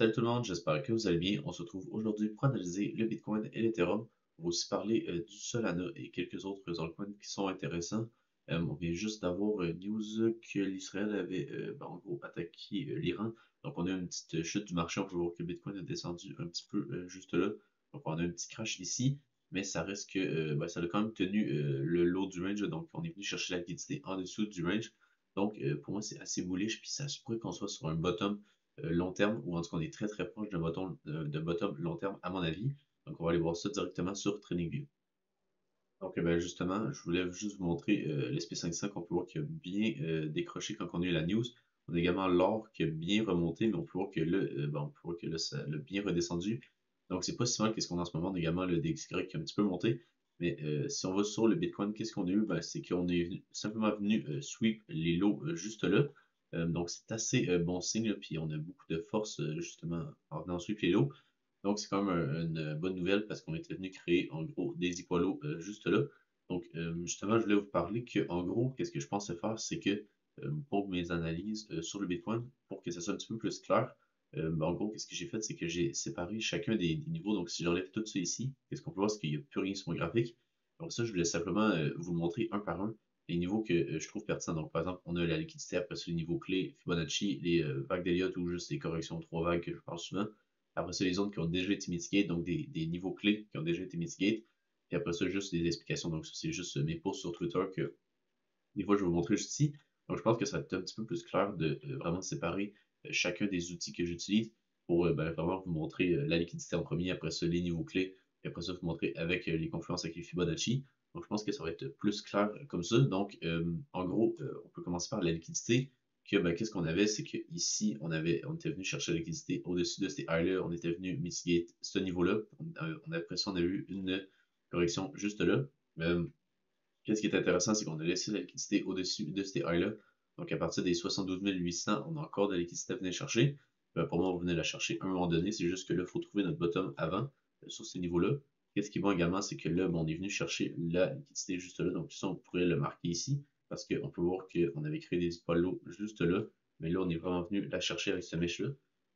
Salut tout le monde, j'espère que vous allez bien. On se retrouve aujourd'hui pour analyser le Bitcoin et l'Ethereum. On va aussi parler du Solana et quelques autres altcoins qui sont intéressants. On vient juste d'avoir news que l'Israël avait en gros attaqué l'Iran. Donc on a une petite chute du marché. On peut voir que le Bitcoin a descendu un petit peu juste là. Donc on a un petit crash ici, mais ça reste que ça a quand même tenu le low du range. Donc on est venu chercher la liquidité en dessous du range. Donc pour moi c'est assez bullish, puis ça se pourrait qu'on soit sur un bottom long terme, ou en tout cas on est très très proche de bottom long terme à mon avis. Donc on va aller voir ça directement sur TradingView. Donc justement, je voulais juste vous montrer l'SP500 qu'on peut voir qui a bien décroché quand on a eu la news. On a également l'or qui a bien remonté, mais on peut voir que là, on peut voir que là, ça l'a bien redescendu. Donc c'est pas si mal qu'est-ce qu'on a en ce moment. On a également le DXY qui a un petit peu monté. Mais si on va sur le Bitcoin, qu'est-ce qu'on a eu? C'est qu'on est simplement venu sweep les lows juste là. Donc c'est assez bon signe, là, puis on a beaucoup de force justement en venant sweep les lows. Donc, c'est quand même une bonne nouvelle parce qu'on était venu créer en gros des equalos juste là. Donc, justement, je voulais vous parler que en gros, qu'est-ce que je pensais faire, c'est que pour mes analyses sur le Bitcoin, pour que ça soit un petit peu plus clair, en gros, qu'est-ce que j'ai fait, c'est que j'ai séparé chacun des niveaux. Donc, si j'enlève tout ça ici, qu'est-ce qu'on peut voir, c'est qu'il n'y a plus rien sur mon graphique. Donc, ça, je voulais simplement vous le montrer un par un, les niveaux que je trouve pertinents. Donc, par exemple, on a la liquidité, après ça, les niveaux clés, Fibonacci, les vagues d'Elliott ou juste les corrections 3 vagues que je parle souvent. Après ça, les zones qui ont déjà été mitigées, donc des niveaux clés qui ont déjà été mitigés. Et après ça, juste des explications. Donc, ça, c'est juste mes posts sur Twitter que des fois, je vais vous montrer juste ici. Donc, je pense que ça va être un petit peu plus clair de vraiment séparer chacun des outils que j'utilise pour vraiment vous montrer la liquidité en premier, après ça, les niveaux clés, et après ça, vous montrer avec les confluences avec les Fibonacci. Donc, je pense que ça va être plus clair comme ça. Donc, en gros, on peut commencer par la liquidité. Qu'est-ce qu'on avait, c'est qu'ici, on était venu chercher la liquidité au-dessus de ces highs-là, on était venu mitiger ce niveau-là. Après ça, on a eu une correction juste là. Euh, Qu'est-ce qui est intéressant, c'est qu'on a laissé la liquidité au-dessus de ces highs-là. Donc, à partir des 72 800, on a encore de la liquidité à venir chercher. Pour moi, on venait la chercher à un moment donné. C'est juste que là, il faut trouver notre bottom avant sur ces niveaux-là. Qu'est-ce qui est bon également, c'est que là, on est venu chercher la liquidité juste là. Donc, ça, on pourrait le marquer ici parce qu'on peut voir qu'on avait créé des polos juste là. Mais là, on est vraiment venu la chercher avec ce mèche-là.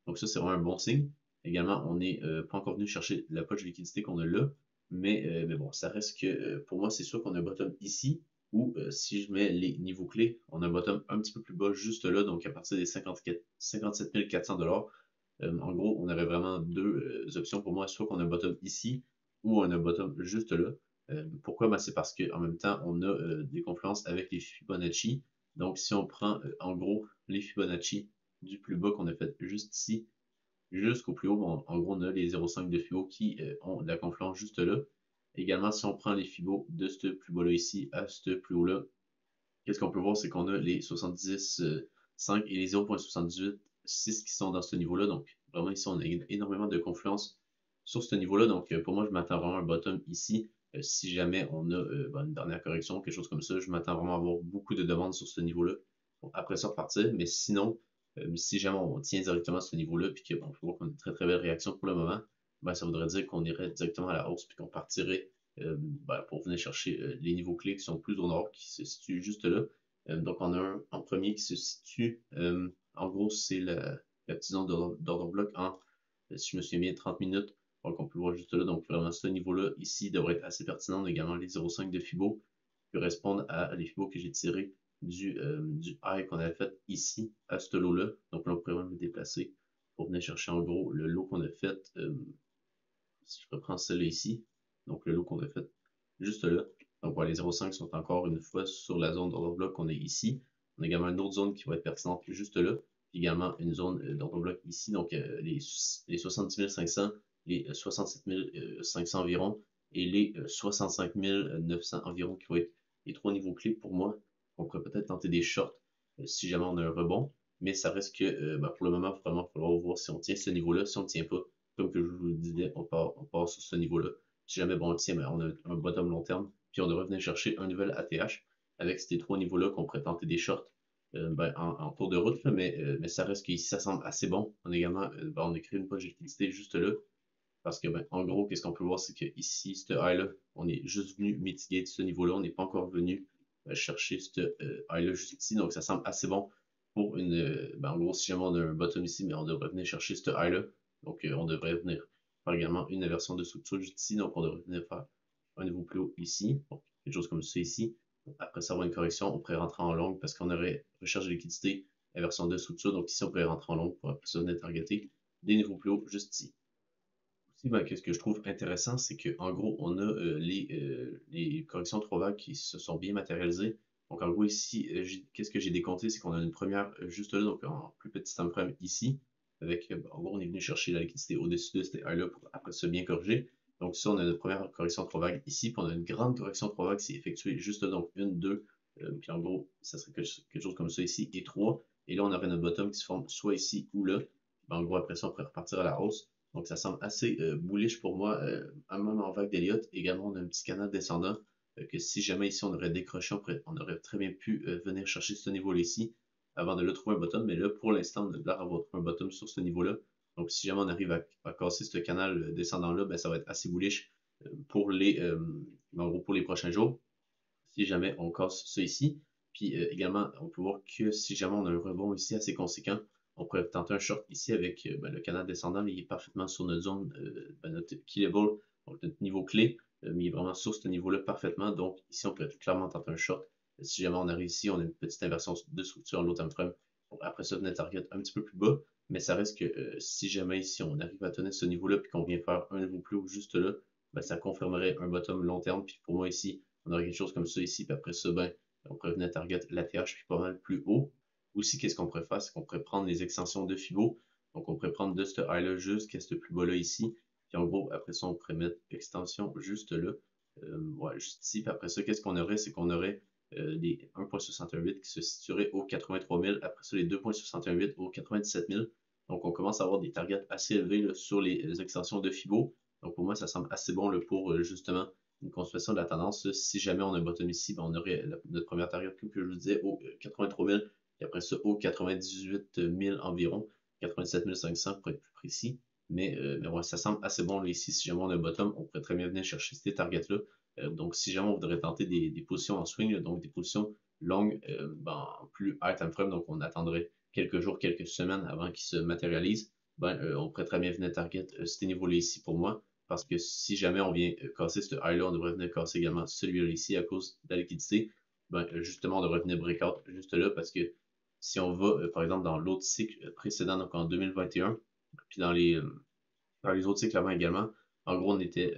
Donc, ça, c'est vraiment un bon signe. Également, on n'est pas encore venu chercher la poche de liquidité qu'on a là. Mais bon, ça reste que pour moi, c'est sûr qu'on a un bottom ici, ou si je mets les niveaux clés, on a un bottom un petit peu plus bas juste là, donc à partir des 57 400 $. En gros, on aurait vraiment deux options pour moi, soit qu'on a un bottom ici, ou on a un bottom juste là. Pourquoi? C'est parce qu'en même temps, on a des confluences avec les Fibonacci. Donc, si on prend en gros les Fibonacci du plus bas qu'on a fait juste ici, jusqu'au plus haut. Bon, en gros, on a les 0,5 de Fibo qui ont de la confluence juste là. Également, si on prend les Fibos de ce plus bas-là ici à ce plus haut-là, qu'est-ce qu'on peut voir, c'est qu'on a les 70,5 et les 0,78,6 qui sont dans ce niveau-là. Donc, vraiment, ici, on a énormément de confluence sur ce niveau-là. Donc, pour moi, je m'attends vraiment à un bottom ici. Si jamais on a une dernière correction, quelque chose comme ça, je m'attends vraiment à avoir beaucoup de demandes sur ce niveau-là. Bon, après ça, repartir. Mais sinon, si jamais on tient directement à ce niveau-là, puis qu'on peut voir qu'on a une très très belle réaction pour le moment, ça voudrait dire qu'on irait directement à la hausse, puis qu'on partirait pour venir chercher les niveaux clés qui sont plus au nord, qui se situent juste là. Donc, on a un en premier qui se situe, en gros, c'est la petite zone d'ordre bloc en, si je me souviens bien, 30 minutes. Donc, on peut le voir juste là. Donc, vraiment, ce niveau-là, ici, devrait être assez pertinent. On a également les 0,5 de Fibo qui correspondent à les Fibo que j'ai tirés du high qu'on avait fait ici, à ce lot-là. Donc, là, on pourrait même le déplacer pour venir chercher en gros le lot qu'on a fait. Si je reprends celle-là ici, donc le lot qu'on a fait juste là. Donc, les 0,5 sont encore une fois sur la zone d'ordre bloc qu'on a ici. On a également une autre zone qui va être pertinente juste là. Puis également une zone d'ordre bloc ici, donc les 70 500, les 67 500 environ et les 65 900 environ qui vont être les trois niveaux clés pour moi. On pourrait peut-être tenter des shorts si jamais on a un rebond, mais ça reste que pour le moment, vraiment, il va falloir voir si on tient ce niveau-là. Si on ne tient pas, comme que je vous le disais, on part sur ce niveau-là. Si jamais bon, on le tient, on a un bottom long terme, puis on devrait venir chercher un nouvel ATH avec ces trois niveaux-là qu'on pourrait tenter des shorts en cours de route, là, mais ça reste qu'ici, ça semble assez bon. On a également on a créé une poche de liquidité juste là, parce que en gros, qu'est-ce qu'on peut voir, c'est qu'ici, ce high-là, on est juste venu mitiguer de ce niveau-là, on n'est pas encore venu chercher ce high-là juste ici, donc ça semble assez bon pour en gros, si jamais on a un bottom ici, mais on devrait venir chercher ce high-là. Donc, on devrait venir faire également une inversion de structure juste ici. Donc, on devrait venir faire un niveau plus haut ici. Donc, quelque chose comme ça ici. Après ça, avoir une correction, on pourrait rentrer en longue parce qu'on aurait recherche de liquidité, inversion de structure. Donc, ici, on pourrait rentrer en longue pour après ça venir targeter des niveaux plus hauts juste ici. Aussi, ben, qu'est-ce que je trouve intéressant, c'est qu'en gros, on a les corrections 3 vagues qui se sont bien matérialisées. Donc, en gros, ici, qu'est-ce que j'ai décompté, c'est qu'on a une première juste là, donc en plus petit time frame ici, avec, en gros, on est venu chercher la liquidité au-dessus de cette là pour après se bien corriger. Donc, ici, on a notre première correction 3 vagues ici, puis on a une grande correction 3 vagues qui s'est effectuée juste là, donc une, deux, puis en gros, ça serait quelque chose comme ça ici, et 3. Et là, on aurait notre bottom qui se forme soit ici ou là. Ben, en gros, après ça, on pourrait repartir à la hausse. Donc ça semble assez bullish pour moi, même en vague d'Elliott. Également, on a un petit canal descendant que si jamais ici on aurait décroché, on aurait très bien pu venir chercher ce niveau-là ici avant de le trouver un bottom. Mais là, pour l'instant, on a l'air d'avoir trouvé un bottom sur ce niveau-là. Donc si jamais on arrive à casser ce canal descendant-là, ben, ça va être assez bullish pour en gros, pour les prochains jours. Si jamais on casse ça ici. Puis également, on peut voir que si jamais on a un rebond ici assez conséquent, on pourrait tenter un short ici avec le canal descendant, mais il est parfaitement sur notre zone, notre key level, donc notre niveau clé, mais il est vraiment sur ce niveau-là parfaitement. Donc ici, on pourrait clairement tenter un short. Si jamais on arrive ici, on a une petite inversion de structure en low time frame. Après ça, venir target un petit peu plus bas, mais ça reste que si jamais ici on arrive à tenir ce niveau-là, puis qu'on vient faire un niveau plus haut juste là, ben, ça confirmerait un bottom long terme. Puis pour moi ici, on aurait quelque chose comme ça ici, puis après ça, ben, on pourrait venir target l'ATH puis pas mal plus haut. Aussi, qu'est-ce qu'on pourrait faire, c'est qu'on pourrait prendre les extensions de Fibo. Donc, on pourrait prendre de ce high-là jusqu'à ce plus bas-là ici. Puis en gros, après ça, on pourrait mettre extension juste là. Ouais, juste ici. Puis après ça, qu'est-ce qu'on aurait, c'est qu'on aurait les 1.68 qui se situeraient au 83 000. Après ça, les 2.68 au 97 000. Donc, on commence à avoir des targets assez élevés là, sur les extensions de Fibo. Donc, pour moi, ça semble assez bon là, pour justement une continuation de la tendance. Si jamais on a un bottom ici, ben, on aurait notre première target, comme je vous disais, au 83 000, et après ça, au 98 000 environ, 97 500 pour être plus précis. Mais ouais, ça semble assez bon là, ici. Si jamais on a un bottom, on pourrait très bien venir chercher ces targets-là. Donc, si jamais on voudrait tenter des positions en swing, là, donc des positions longues, ben, plus high time frame, donc on attendrait quelques jours, quelques semaines avant qu'ils se matérialisent, ben, on pourrait très bien venir target ces niveaux-là ici pour moi. Parce que si jamais on vient casser ce high-là, on devrait venir casser également celui-là ici à cause de la liquidité. Ben, justement, on devrait venir breakout juste là parce que si on va, par exemple, dans l'autre cycle précédent, donc en 2021, puis dans les autres cycles avant également, en gros, on était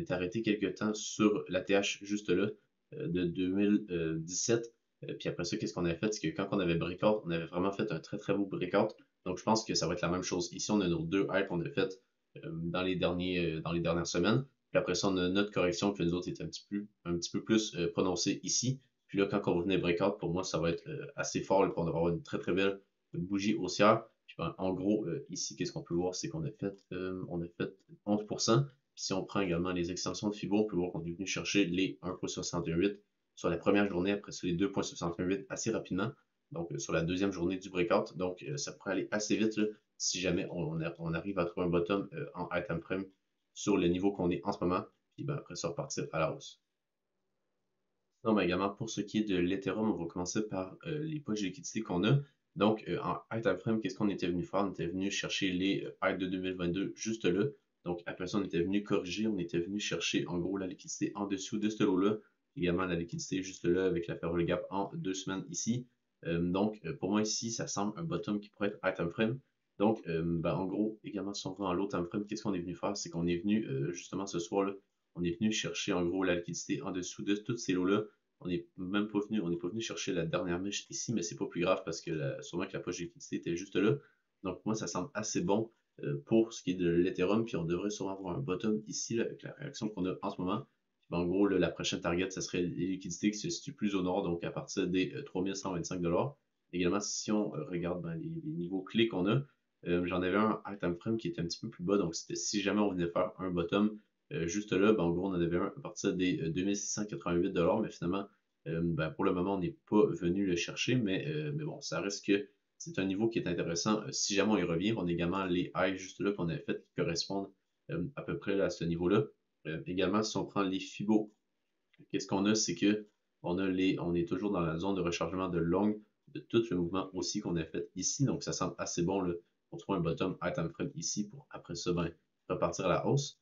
arrêté quelques temps sur l'ATH juste là de 2017. Puis après ça, qu'est-ce qu'on avait fait? C'est que quand on avait breakout, on avait vraiment fait un très très beau breakout. Donc je pense que ça va être la même chose. Ici, on a nos deux hypes qu'on a fait dans les dernières semaines. Puis après ça, on a notre correction qui nous autres est un petit peu plus prononcée ici. Puis là, quand on revenait breakout, pour moi, ça va être assez fort là, pour avoir une très très belle bougie haussière. Puis ben, en gros, ici, qu'est-ce qu'on peut voir, c'est qu'on on a fait 11%. Puis si on prend également les extensions de Fibo, on peut voir qu'on est venu chercher les 1.68 sur la première journée, après ça les 2.68 assez rapidement. Donc sur la deuxième journée du breakout. Donc ça pourrait aller assez vite là, si jamais on arrive à trouver un bottom en high time frame sur le niveau qu'on est en ce moment. Puis ben, après ça repartir à la hausse. Non, mais également pour ce qui est de l'Ethereum, on va commencer par les poches de liquidité qu'on a. Donc, en high time frame, qu'est-ce qu'on était venu faire? On était venu chercher les highs de 2022 juste là. Donc, après ça, on était venu corriger, on était venu chercher en gros la liquidité en dessous de ce lot-là. Également la liquidité juste là avec la ferrule gap en 2 semaines ici. Donc, pour moi ici, ça semble un bottom qui pourrait être high time frame. Donc, ben, en gros, également, si on va en low time frame, qu'est-ce qu'on est venu faire? C'est qu'on est venu justement ce soir-là on est venu chercher en gros la liquidité en dessous de tous ces lots-là. On n'est pas venu chercher la dernière mèche ici, mais c'est pas plus grave parce que sûrement que la poche de liquidité était juste là. Donc moi, ça semble assez bon pour ce qui est de l'Ethereum, puis on devrait sûrement avoir un bottom ici là, avec la réaction qu'on a en ce moment. Puis, en gros, là, la prochaine target, ça serait les liquidités qui se situent plus au nord, donc à partir des 3125 $. Également, si on regarde les niveaux clés qu'on a, j'en avais un high time frame qui était un petit peu plus bas, donc c'était si jamais on venait faire un bottom juste là, ben, en gros, on en avait un à partir des 2688 $, mais finalement, ben, pour le moment, on n'est pas venu le chercher, mais bon, ça reste que c'est un niveau qui est intéressant. Si jamais on y revient, on a également les highs juste là qu'on avait fait qui correspondent à peu près là, à ce niveau-là. Également, si on prend les Fibo, qu'est-ce qu'on a, c'est que on est toujours dans la zone de rechargement de longue. de tout le mouvement aussi qu'on a fait ici. Donc, ça semble assez bon là, pour trouver un bottom high time frame ici pour après ça, ben, repartir à la hausse.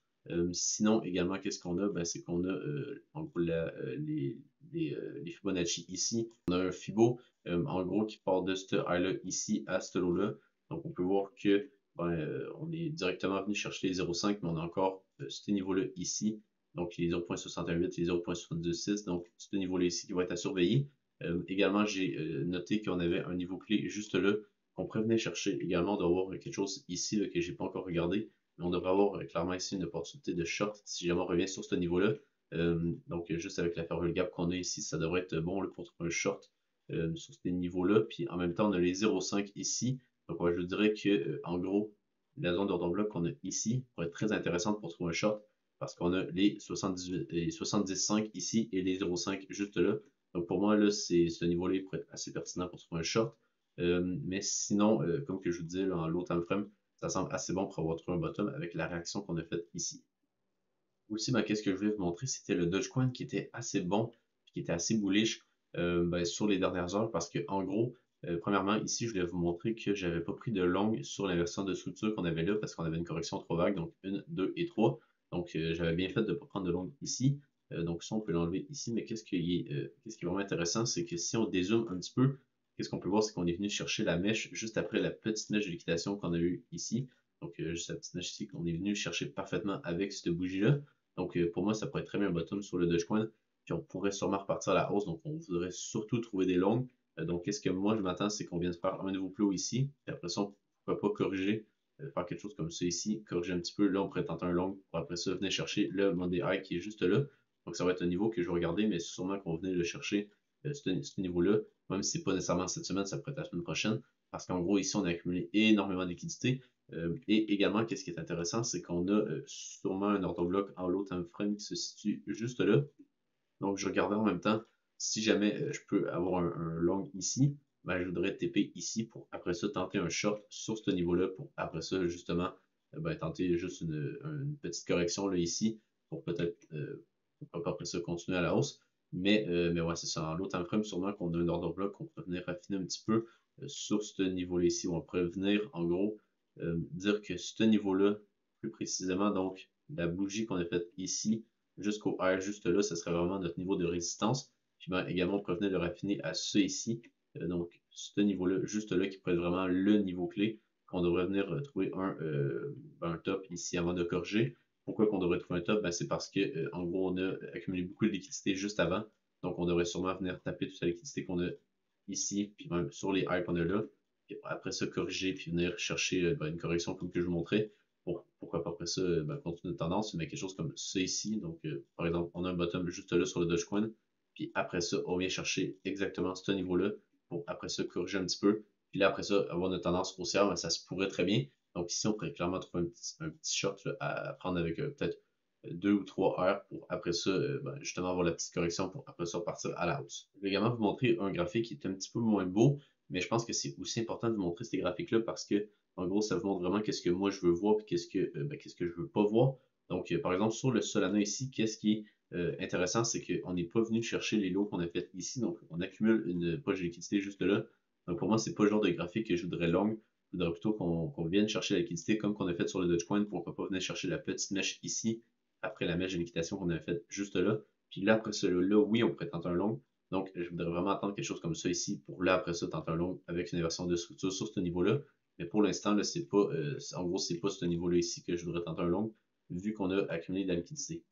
Sinon, également, qu'est-ce qu'on a? Ben, c'est qu'on a en gros les Fibonacci ici. On a un Fibo, en gros, qui part de ce high-là ici à ce low-là. Donc, on peut voir que ben, on est directement venu chercher les 0,5, mais on a encore ce niveau-là ici. Donc, les 0,68, les 0,76. Donc, ce niveau-là ici qui va être à surveiller. Également, j'ai noté qu'on avait un niveau clé juste là, qu'on pourrait venir chercher. Également, d'avoir quelque chose ici là, que j'ai pas encore regardé. Mais on devrait avoir clairement ici une opportunité de short si jamais on revient sur ce niveau-là. Donc, juste avec la ferveur gap qu'on a ici, ça devrait être bon là, pour trouver un short sur ces niveaux-là. Puis en même temps, on a les 0,5 ici. Donc, ouais, je dirais que en gros, la zone d'ordre bloc qu'on a ici pourrait être très intéressante pour trouver un short parce qu'on a les 78 et 75 ici et les 0,5 juste là. Donc pour moi, là, ce niveau-là pourrait être assez pertinent pour trouver un short. Mais sinon, comme que je vous disais, là, en low time frame, ça semble assez bon pour avoir trouvé un bottom avec la réaction qu'on a faite ici. Aussi, ben, qu'est-ce que je voulais vous montrer, c'était le Dogecoin qui était assez bon, qui était assez bullish ben, sur les dernières heures, parce que en gros, premièrement, ici, je voulais vous montrer que j'avais pas pris de long sur l'inversion de structure qu'on avait là, parce qu'on avait une correction trop vague, donc 1, 2 et 3. Donc, j'avais bien fait de ne pas prendre de long ici. Donc, ça, on peut l'enlever ici, mais qu'est-ce qui est vraiment intéressant, c'est que si on dézoome un petit peu, qu'est-ce qu'on peut voir, c'est qu'on est venu chercher la mèche juste après la petite mèche de liquidation qu'on a eue ici. Donc, juste la petite mèche ici qu'on est venu chercher parfaitement avec cette bougie-là. Donc, pour moi, ça pourrait être très bien un bottom sur le Dogecoin. Puis, on pourrait sûrement repartir à la hausse. Donc, on voudrait surtout trouver des longues. Donc, qu'est-ce que moi, je m'attends, c'est qu'on vienne faire un nouveau plus haut ici. Puis après ça, on pourrait pas corriger, faire quelque chose comme ça ici, corriger un petit peu. Là, on pourrait tenter un long pour après ça venir chercher le Monday High qui est juste là. Donc, ça va être un niveau que je vais regarder, mais sûrement qu'on va venir le chercher, ce niveau-là. Même si c'est pas nécessairement cette semaine, ça pourrait être la semaine prochaine. Parce qu'en gros, ici, on a accumulé énormément de liquidités. Et également, qu'est-ce qui est intéressant, c'est qu'on a sûrement un orthobloc en low time frame qui se situe juste là. Donc, je regardais en même temps, si jamais je peux avoir un long ici, ben, je voudrais TP ici pour après ça tenter un short sur ce niveau-là pour après ça justement ben, tenter juste une petite correction là ici pour peut-être pourquoi pas après ça continuer à la hausse. Mais ouais, c'est ça. En low time frame, sûrement qu'on a un order block qu'on peut venir raffiner un petit peu sur ce niveau-là ici, où on pourrait venir en gros dire que ce niveau-là, plus précisément, donc la bougie qu'on a faite ici jusqu'au R juste là, ce serait vraiment notre niveau de résistance. Puis ben, également, on pourrait venir le raffiner à ce ici, donc ce niveau-là, juste là, qui pourrait être vraiment le niveau clé, qu'on devrait venir trouver un top ici avant de corriger. Pourquoi qu'on devrait trouver un top? Ben, c'est parce que en gros, on a accumulé beaucoup de liquidité juste avant. Donc, on devrait sûrement venir taper toute la liquidité qu'on a ici, puis même sur les highs qu'on a là. Puis après ça, corriger, puis venir chercher ben, une correction comme que je vous montrais. Pourquoi pas après ça ben, continuer de tendance, mais quelque chose comme ça ici. Donc, par exemple, on a un bottom juste là sur le Dogecoin. Puis après ça, on vient chercher exactement ce niveau-là pour après ça corriger un petit peu. Puis là, après ça, avoir une tendance haussière, ben, ça se pourrait très bien. Donc ici, on pourrait clairement trouver un petit short là, à prendre avec peut-être 2 ou 3 heures pour après ça, ben, justement avoir la petite correction pour après ça partir à la hausse. Je vais également vous montrer un graphique qui est un petit peu moins beau, mais je pense que c'est aussi important de vous montrer ces graphiques-là parce que, en gros, ça vous montre vraiment qu'est-ce que moi je veux voir et qu'est-ce que je veux pas voir. Donc, par exemple, sur le Solana ici, qu'est-ce qui est intéressant, c'est qu'on n'est pas venu chercher les lots qu'on a fait ici, donc on accumule une poche de liquidité juste là. Donc pour moi, c'est pas le genre de graphique que je voudrais long. Je voudrais plutôt qu'on vienne chercher la liquidité comme qu'on a fait sur le Dogecoin, pourquoi pas venir chercher la petite mèche ici, après la mèche de liquidation qu'on a faite juste là. Puis là, après celui-là, oui, on pourrait tenter un long. Donc, je voudrais vraiment attendre quelque chose comme ça ici pour là, après ça, tenter un long avec une inversion de structure sur ce niveau-là. Mais pour l'instant, là, c'est pas, en gros, c'est pas ce niveau-là ici que je voudrais tenter un long, vu qu'on a accumulé de la liquidité.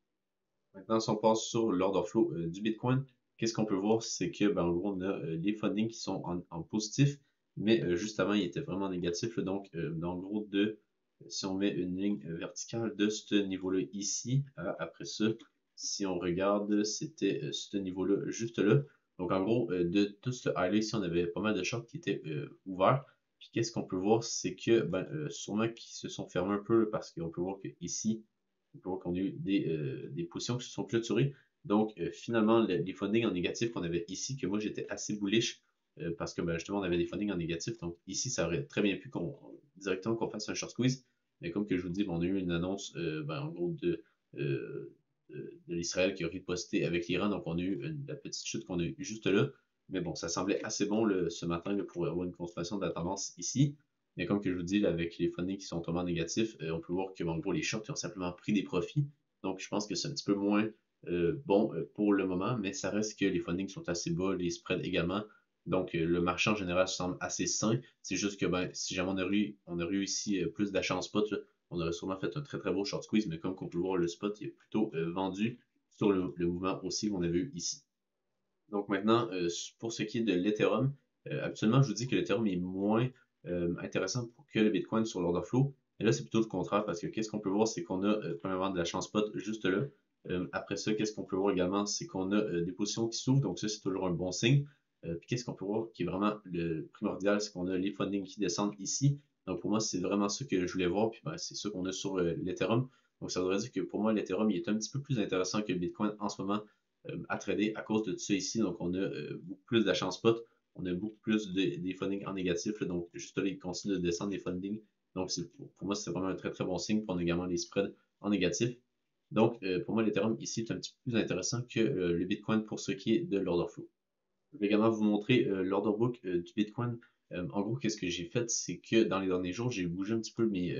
Maintenant, si on passe sur l'order flow du Bitcoin, qu'est-ce qu'on peut voir? C'est que, ben, en gros, on a les fundings qui sont en positif, mais juste avant, ils étaient vraiment négatifs. Là, donc, en gros, si on met une ligne verticale de ce niveau-là ici, après ça, si on regarde, c'était ce niveau-là juste là. Donc, en gros, de tout ce high-là ici, on avait pas mal de shorts qui étaient ouverts. Puis, qu'est-ce qu'on peut voir? C'est que, ben, sûrement qu'ils se sont fermés un peu parce qu'on peut voir que ici, on peut voir qu'on a eu des positions qui se sont clôturées. Donc, finalement, les fundings en négatif qu'on avait ici, que moi j'étais assez bullish parce que ben, justement on avait des fundings en négatif. Donc, ici, ça aurait très bien pu directement qu'on fasse un short squeeze. Mais comme que je vous dis, ben, on a eu une annonce ben, en gros de l'Israël qui a riposté avec l'Iran. Donc, on a eu la petite chute qu'on a eu juste là. Mais bon, ça semblait assez bon ce matin là, pour avoir une confirmation de la tendance ici. Mais comme que je vous dis, là, avec les fundings qui sont tombés en négatif, on peut voir que en gros, les shorts ils ont simplement pris des profits. Donc je pense que c'est un petit peu moins bon pour le moment, mais ça reste que les fundings sont assez bas, les spreads également. Donc le marché en général semble assez sain. C'est juste que ben, si jamais on aurait eu ici plus d'achats en spot, là, on aurait sûrement fait un très très beau short squeeze, mais comme on peut le voir, le spot il est plutôt vendu sur le mouvement aussi qu'on avait eu ici. Donc maintenant, pour ce qui est de l'Ethereum, habituellement, je vous dis que l'Ethereum est moins intéressant que le Bitcoin sur l'order flow. Et là, c'est plutôt le contraire parce que qu'est-ce qu'on peut voir, c'est qu'on a premièrement de la chance spot juste là. Après ça, qu'est-ce qu'on peut voir également, c'est qu'on a des positions qui s'ouvrent, donc ça, c'est toujours un bon signe. Puis qu'est-ce qu'on peut voir qui est vraiment le primordial, c'est qu'on a les fundings qui descendent ici. Donc pour moi, c'est vraiment ça que je voulais voir, puis ben, c'est ça qu'on a sur l'Ethereum. Donc ça voudrait dire que pour moi, l'Ethereum il est un petit peu plus intéressant que le Bitcoin en ce moment à trader à cause de tout ça ici. Donc, on a beaucoup plus d'achat spot, on a beaucoup plus des fundings en négatif. Là, donc, juste là, il continue de descendre les fundings. Donc, pour moi, c'est vraiment un très très bon signe. Puis on a également les spreads en négatif. Donc, pour moi, l'Ethereum ici est un petit peu plus intéressant que le Bitcoin pour ce qui est de l'order flow. Je vais également vous montrer l'order book du Bitcoin. En gros, qu'est-ce que j'ai fait, c'est que dans les derniers jours, j'ai bougé un petit peu mes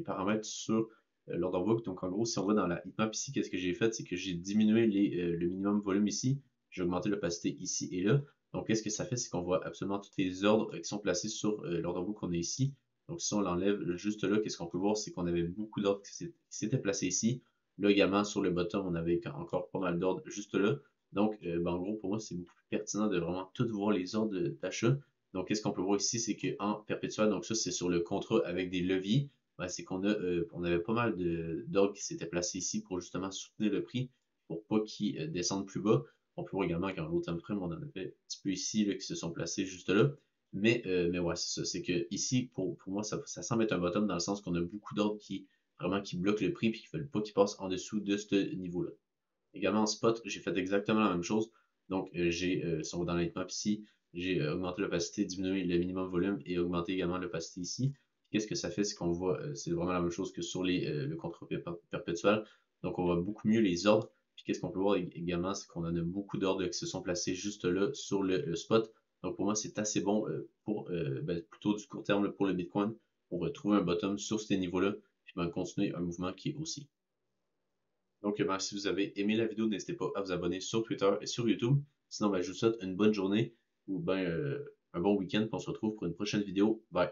paramètres sur l'order book. Donc, en gros, si on va dans la heatmap ici, qu'est-ce que j'ai fait, c'est que j'ai diminué le minimum volume ici. J'ai augmenté l'opacité ici et là. Donc, qu'est-ce que ça fait, c'est qu'on voit absolument tous les ordres qui sont placés sur l'order book qu'on a ici. Donc, si on l'enlève juste là, qu'est-ce qu'on peut voir, c'est qu'on avait beaucoup d'ordres qui s'étaient placés ici. Là également, sur le bottom, on avait encore pas mal d'ordres juste là. Donc, ben, en gros, pour moi, c'est beaucoup plus pertinent de vraiment tout voir les ordres d'achat. Donc, qu'est-ce qu'on peut voir ici, c'est qu'en perpétuel, donc ça, c'est sur le contrat avec des leviers, ben, c'est on avait pas mal d'ordres qui s'étaient placés ici pour justement soutenir le prix, pour pas qu'il descende plus bas. On peut voir également qu'en low time frame, on en avait un petit peu ici, là, qui se sont placés juste là. Mais ouais, c'est ça. C'est que ici, pour moi, ça semble être un bottom dans le sens qu'on a beaucoup d'ordres qui bloquent le prix et qui ne veulent pas qu'il passe en dessous de ce niveau-là. Également en spot, j'ai fait exactement la même chose. Donc, si on va dans l'heatmap ici, j'ai augmenté l'opacité, diminué le minimum volume et augmenté également l'opacité ici. Qu'est-ce que ça fait? C'est qu'on voit, c'est vraiment la même chose que sur le contrat perpétuel. Donc, on voit beaucoup mieux les ordres. Puis, qu'est-ce qu'on peut voir également? C'est qu'on en a beaucoup d'ordres qui se sont placés juste là sur le spot. Donc, pour moi, c'est assez bon pour plutôt du court terme pour le Bitcoin pour trouver un bottom sur ces niveaux-là. Puis, ben, continuer un mouvement qui est haussier. Donc, ben, si vous avez aimé la vidéo, n'hésitez pas à vous abonner sur Twitter et sur YouTube. Sinon, ben, je vous souhaite une bonne journée ou ben, un bon week-end. On se retrouve pour une prochaine vidéo. Bye!